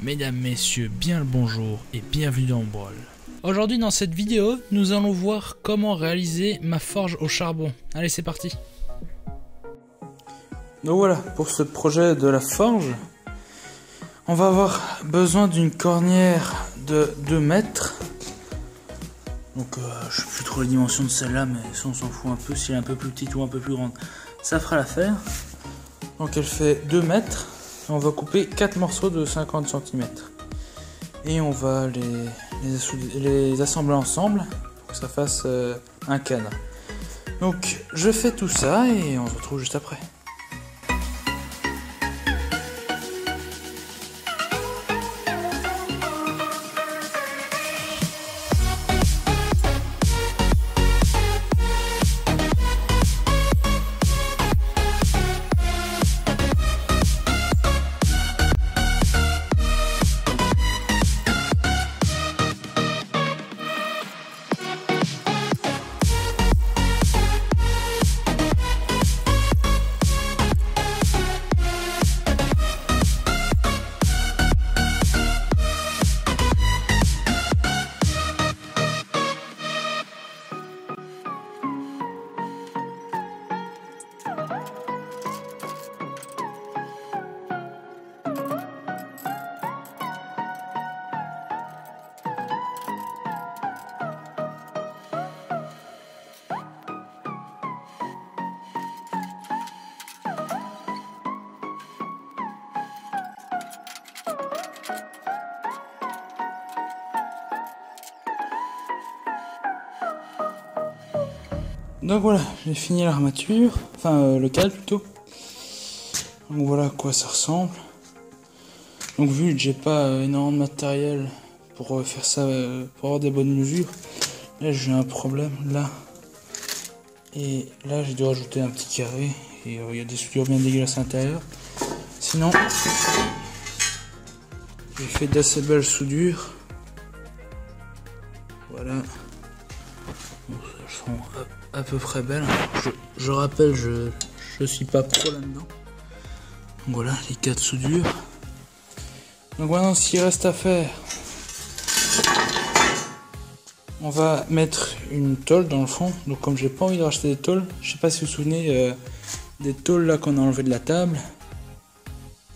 Mesdames, messieurs, bien le bonjour et bienvenue dans Brawl. Aujourd'hui dans cette vidéo, nous allons voir comment réaliser ma forge au charbon. Allez, c'est parti. Donc voilà, pour ce projet de la forge, on va avoir besoin d'une cornière de 2 mètres. Donc je sais plus trop les dimensions de celle-là, mais ça on s'en fout un peu, si elle est un peu plus petite ou un peu plus grande, ça fera l'affaire. Donc elle fait 2 mètres. On va couper 4 morceaux de 50 cm et on va les assembler ensemble pour que ça fasse un cadre. Donc je fais tout ça et on se retrouve juste après. Donc voilà, j'ai fini l'armature, enfin le cadre plutôt. Donc voilà à quoi ça ressemble. Donc vu que j'ai pas énormément de matériel pour faire ça, pour avoir des bonnes mesures, là j'ai un problème là. Et là j'ai dû rajouter un petit carré et il y a des soudures bien dégueulasses à l'intérieur. Sinon, j'ai fait d'assez belles soudures. Voilà. Bon, elles sont à peu près belles. Je rappelle, je suis pas pro là-dedans. Donc voilà les 4 soudures. Donc maintenant, ce qu'il reste à faire, on va mettre une tôle dans le fond. Donc comme j'ai pas envie de racheter des tôles, je sais pas si vous vous souvenez des tôles là qu'on a enlevé de la table.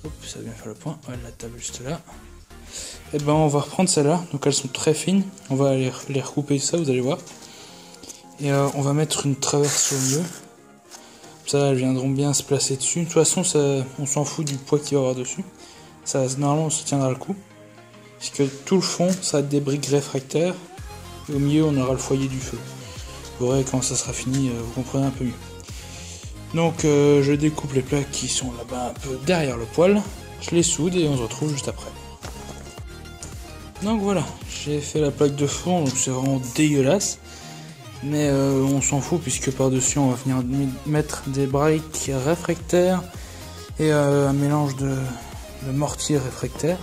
Hop, ça vient faire le point. Ouais, la table juste là. Et ben on va reprendre celles-là. Donc elles sont très fines. On va les recouper ça, vous allez voir. Et on va mettre une traverse au milieu. Ça, elles viendront bien se placer dessus. De toute façon, ça, on s'en fout du poids qu'il va y avoir dessus. Ça, normalement, on se tiendra le coup. Puisque tout le fond, ça a des briques réfractaires. Et au milieu, on aura le foyer du feu. Vous verrez quand ça sera fini, vous comprenez un peu mieux. Donc, je découpe les plaques qui sont là-bas un peu derrière le poêle. Je les soude et on se retrouve juste après. Donc voilà, j'ai fait la plaque de fond, donc c'est vraiment dégueulasse. Mais on s'en fout puisque par-dessus on va venir mettre des briques réfractaires et un mélange de mortier réfractaire.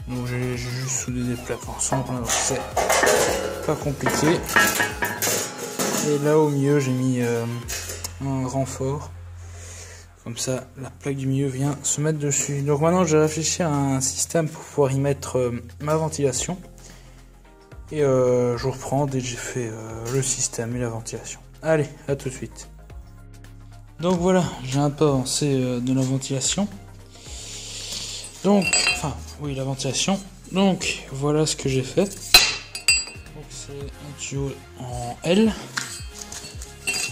Donc j'ai juste soudé des plaques ensemble, hein, donc c'est pas compliqué. Et là au milieu j'ai mis un renfort. Comme ça la plaque du milieu vient se mettre dessus. Donc maintenant j'ai réfléchi à un système pour pouvoir y mettre ma ventilation. Et je vous reprends dès que j'ai fait le système et la ventilation. Allez, à tout de suite. Donc voilà, j'ai un peu avancé de la ventilation. Donc, enfin, oui, la ventilation. Donc, voilà ce que j'ai fait. Donc c'est un tuyau en L.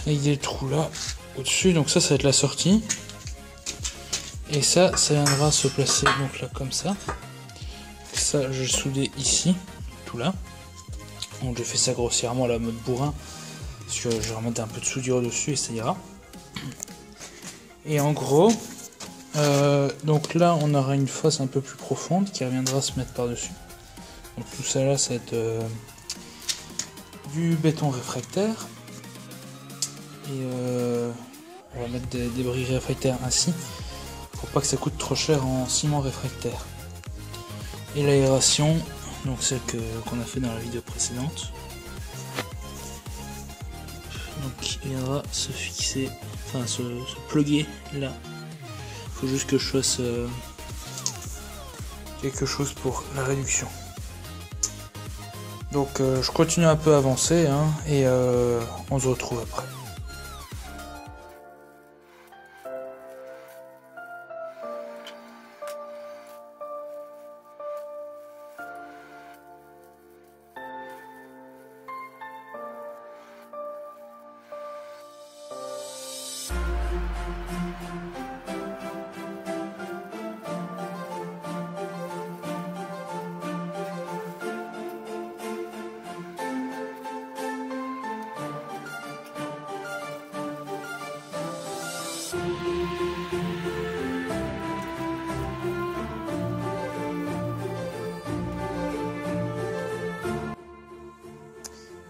Avec des trous là, au-dessus. Donc ça va être la sortie. Et ça viendra se placer donc là comme ça. Ça, je vais souder ici, tout là. Donc j'ai fait ça grossièrement à la mode bourrin, parce que je vais remettre un peu de soudure dessus et ça ira. Et en gros, donc là on aura une fosse un peu plus profonde qui reviendra se mettre par dessus. Donc tout ça là, ça va être du béton réfractaire. Et on va mettre des briques réfractaires ainsi, pour pas que ça coûte trop cher en ciment réfractaire. Et l'aération, donc celle qu'on a fait dans la vidéo précédente. Donc il viendra se fixer, enfin se plugger là. Il faut juste que je fasse quelque chose pour la réduction. Donc je continue un peu à avancer hein, et on se retrouve après.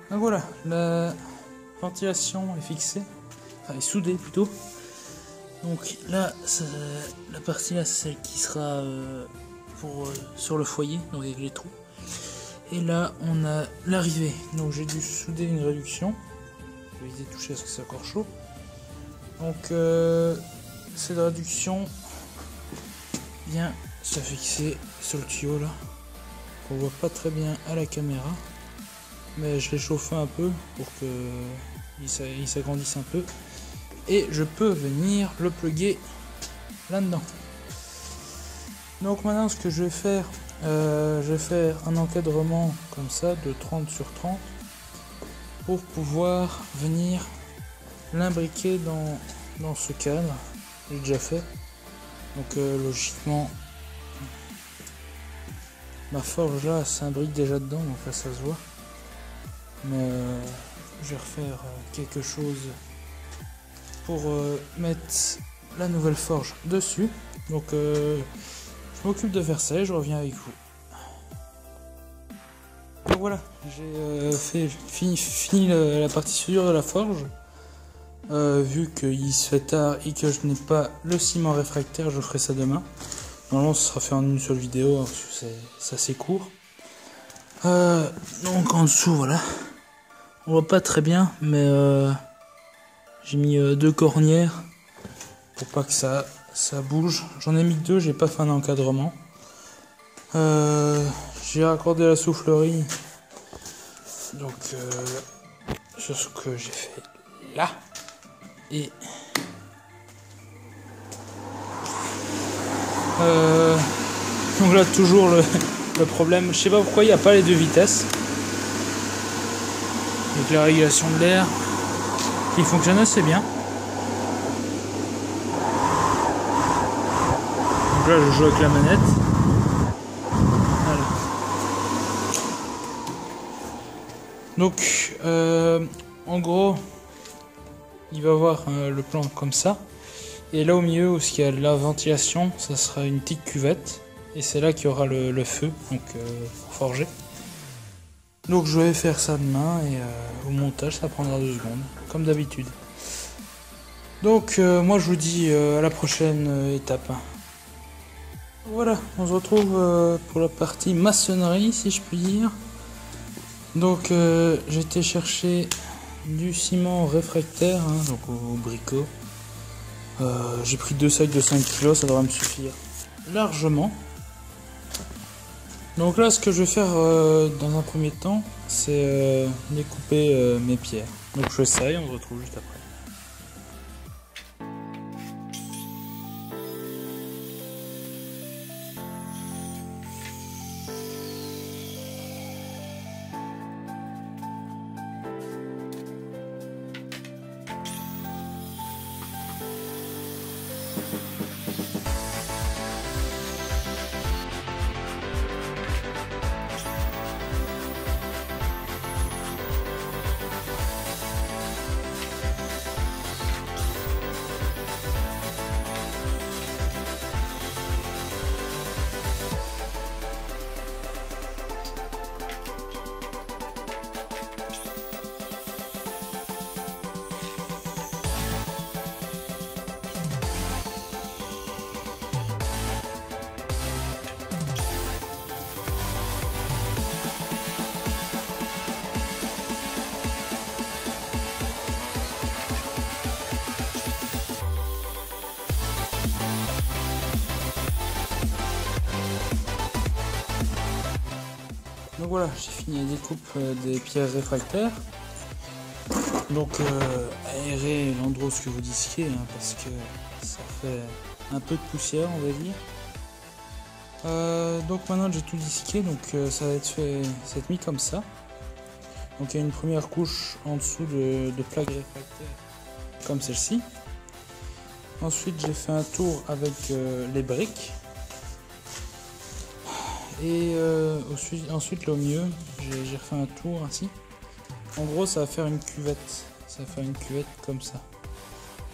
Donc voilà, la ventilation est fixée, enfin est soudée plutôt. Donc là, la partie là, c'est celle qui sera sur le foyer, donc avec les trous. Et là, on a l'arrivée. Donc j'ai dû souder une réduction. Je vais éviter de toucher parce que c'est encore chaud. Donc cette réduction vient se fixer sur le tuyau là. On voit pas très bien à la caméra. Mais je l'ai chauffé un peu pour qu'il s'agrandisse un peu. Et je peux venir le plugger là-dedans. Donc maintenant ce que je vais faire un encadrement comme ça de 30 sur 30 pour pouvoir venir l'imbriquer dans ce cadre. J'ai déjà fait. Donc logiquement ma forge là s'imbrique déjà dedans, donc là ça se voit. Mais je vais refaire quelque chose pour mettre la nouvelle forge dessus. Donc je m'occupe de faire ça et je reviens avec vous. Donc voilà, j'ai fini la partie soudure de la forge. Vu qu'il se fait tard et que je n'ai pas le ciment réfractaire, je ferai ça demain. Normalement ce sera fait en une seule vidéo, parce que c'est assez court. Donc en dessous, voilà. On voit pas très bien, mais j'ai mis 2 cornières pour pas que ça bouge. J'en ai mis 2, j'ai pas fait un encadrement. J'ai raccordé la soufflerie. Donc sur ce que j'ai fait là. Et donc là toujours le problème, je sais pas pourquoi il n'y a pas les 2 vitesses. Donc la régulation de l'air qui fonctionne assez bien. Donc là je joue avec la manette. Voilà. Donc en gros il va avoir le plan comme ça. Et là au milieu où il y a la ventilation, ça sera une petite cuvette. Et c'est là qu'il y aura le feu, donc pour forger. Donc je vais faire ça demain et au montage ça prendra 2 secondes, comme d'habitude. Donc moi je vous dis à la prochaine étape. Voilà, on se retrouve pour la partie maçonnerie si je puis dire. Donc j'ai été chercher du ciment réfractaire, hein, donc au bricot. J'ai pris 2 sacs de 5 kg, ça devrait me suffire largement. Donc là ce que je vais faire dans un premier temps, c'est découper mes pierres. Donc je fais ça et on se retrouve juste après. Donc voilà, j'ai fini la découpe des pierres réfractaires. Donc aérer l'endroit où vous disquez, hein, parce que ça fait un peu de poussière, on va dire. Donc maintenant j'ai tout disqué, donc ça va être mis comme ça. Donc il y a une première couche en dessous de plaques réfractaires comme celle-ci. Ensuite j'ai fait un tour avec les briques. Et ensuite là au milieu j'ai refait un tour ainsi. En gros ça va faire une cuvette. Ça va faire une cuvette comme ça.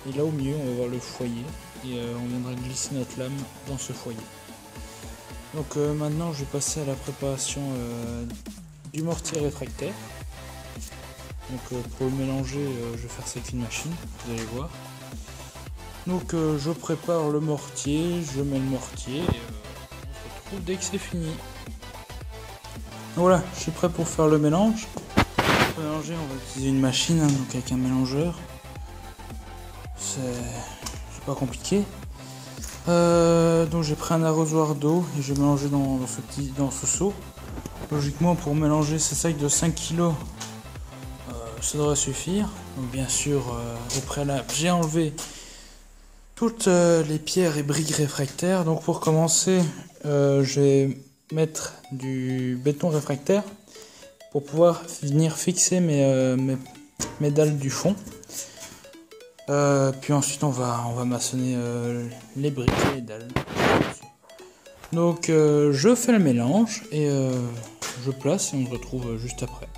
Et là au milieu on va voir le foyer. Et on viendra glisser notre lame dans ce foyer. Donc maintenant je vais passer à la préparation du mortier réfractaire. Donc pour le mélanger je vais faire ça avec une machine, vous allez voir. Donc je prépare le mortier, je mets le mortier et on se retrouve dès que c'est fini. Donc voilà, je suis prêt pour faire le mélange. Pour mélanger on va utiliser une machine, hein, donc avec un mélangeur. C'est pas compliqué. Donc j'ai pris un arrosoir d'eau et je vais mélanger dans ce seau. Logiquement pour mélanger ces sacs de 5 kg ça devrait suffire. Donc bien sûr au préalable j'ai enlevé toutes les pierres et briques réfractaires. Donc pour commencer je vais mettre du béton réfractaire pour pouvoir venir fixer mes dalles du fond. Puis ensuite on va maçonner les briques et les dalles. Donc je fais le mélange et je place et on se retrouve juste après.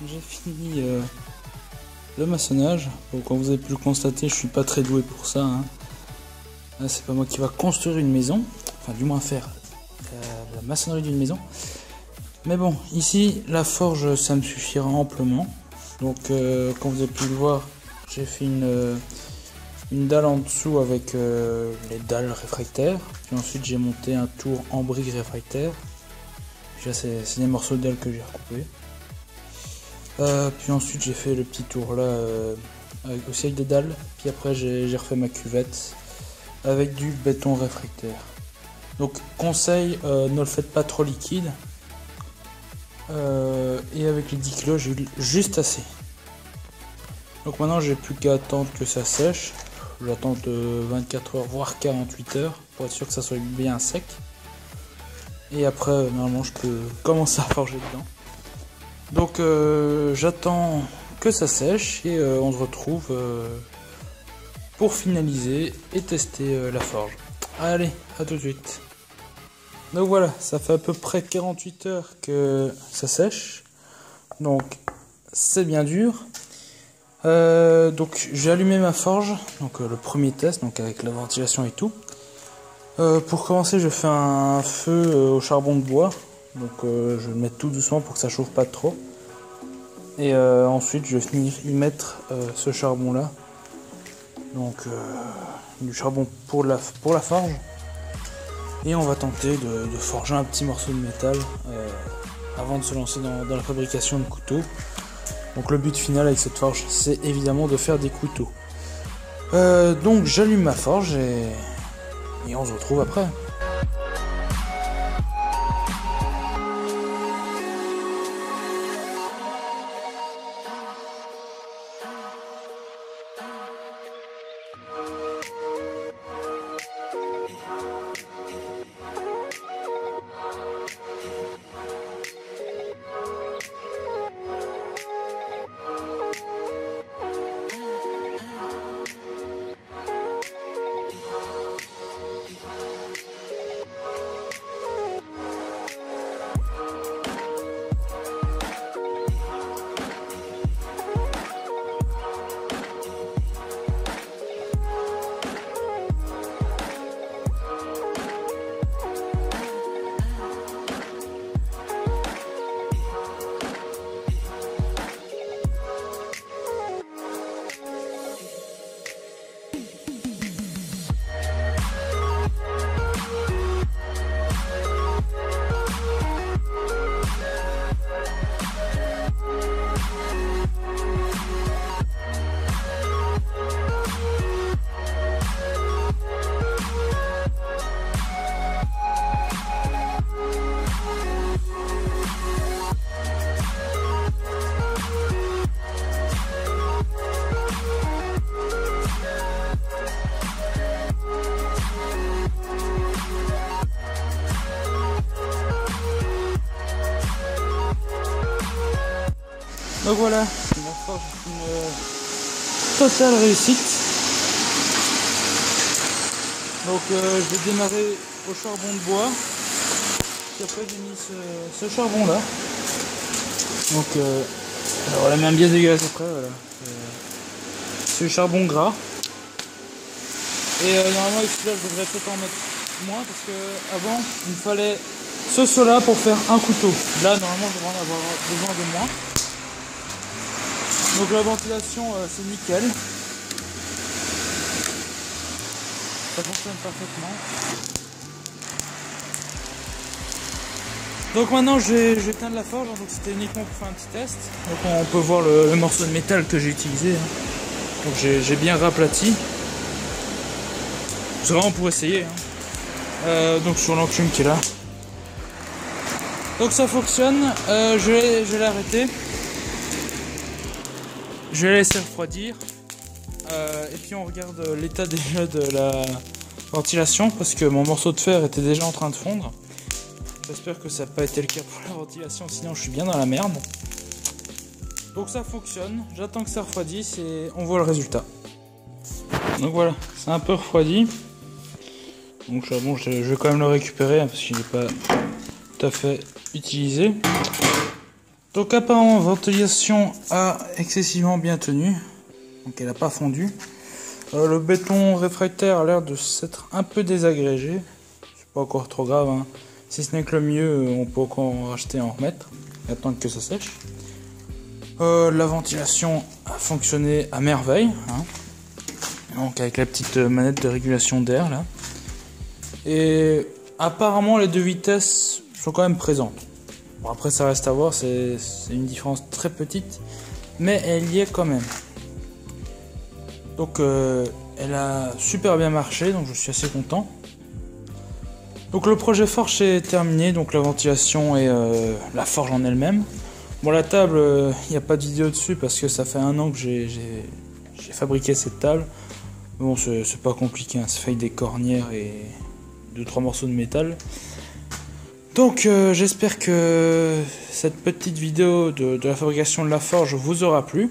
J'ai fini le maçonnage. Donc, comme vous avez pu le constater, je suis pas très doué pour ça. Hein. Là, c'est pas moi qui va construire une maison, enfin du moins faire la maçonnerie d'une maison. Mais bon, ici la forge, ça me suffira amplement. Donc, comme vous avez pu le voir, j'ai fait une dalle en dessous avec les dalles réfractaires. Puis ensuite, j'ai monté un tour en briques réfractaires. Déjà, c'est des morceaux de dalle que j'ai recoupés. Puis ensuite j'ai fait le petit tour là aussi avec des dalles. Puis après j'ai refait ma cuvette avec du béton réfractaire. Donc conseil, ne le faites pas trop liquide. Et avec les 10 kg j'ai eu juste assez. Donc maintenant j'ai plus qu'à attendre que ça sèche. J'attends de 24 heures voire 48 heures pour être sûr que ça soit bien sec. Et après normalement je peux commencer à forger dedans. Donc j'attends que ça sèche et on se retrouve pour finaliser et tester la forge. Allez, à tout de suite. Donc voilà, ça fait à peu près 48 heures que ça sèche. Donc c'est bien dur. Donc j'ai allumé ma forge, donc le premier test, donc avec la ventilation et tout. Pour commencer, je fais un feu au charbon de bois. Donc je vais le mettre tout doucement pour que ça chauffe pas trop. Et ensuite je vais finir y mettre ce charbon là. Donc du charbon pour la forge. Et on va tenter de forger un petit morceau de métal avant de se lancer dans la fabrication de couteaux. Donc le but final avec cette forge, c'est évidemment de faire des couteaux. Donc j'allume ma forge et on se retrouve après. Donc voilà, la forge est une totale réussite. Donc je vais démarrer au charbon de bois. Puis après j'ai mis ce charbon là. Donc alors la main bien dégueulasse après, voilà. C'est le charbon gras. Et normalement ici là je devrais peut-être en mettre moins parce que avant il me fallait ce seau-là pour faire un couteau. Là normalement je devrais en avoir besoin de moins. Donc la ventilation c'est nickel. Ça fonctionne parfaitement. Donc maintenant je vais éteindre la forge, donc c'était uniquement pour faire un petit test. Donc on peut voir le morceau de métal que j'ai utilisé. Donc j'ai bien raplati. C'est vraiment pour essayer. Donc sur l'enclume qui est là. Donc ça fonctionne. Je vais l'arrêter. Je vais la laisser refroidir. Et puis on regarde l'état déjà de la ventilation parce que mon morceau de fer était déjà en train de fondre. J'espère que ça n'a pas été le cas pour la ventilation, sinon je suis bien dans la merde. Donc ça fonctionne, j'attends que ça refroidisse et on voit le résultat. Donc voilà, c'est un peu refroidi. Donc bon, je vais quand même le récupérer parce qu'il n'est pas tout à fait utilisé. Donc apparemment la ventilation a excessivement bien tenu. Donc elle n'a pas fondu. Le béton réfractaire a l'air de s'être un peu désagrégé. C'est pas encore trop grave, hein. Si ce n'est que le mieux, on peut encore en racheter et en remettre. Et attendre que ça sèche. La ventilation a fonctionné à merveille, hein. Donc avec la petite manette de régulation d'air là. Et apparemment les deux vitesses sont quand même présentes. Bon, après ça reste à voir, c'est une différence très petite, mais elle y est quand même. Donc elle a super bien marché, donc je suis assez content. Donc le projet forge est terminé, donc la ventilation et la forge en elle-même. Bon, la table, il n'y a pas de vidéo dessus parce que ça fait 1 an que j'ai fabriqué cette table. Bon, c'est pas compliqué, hein, ça fait des cornières et 2-3 morceaux de métal. Donc j'espère que cette petite vidéo de la fabrication de la forge vous aura plu.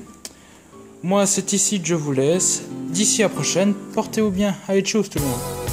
Moi c'est ici que je vous laisse. D'ici à la prochaine, portez-vous bien. Allez, tchuss tout le monde.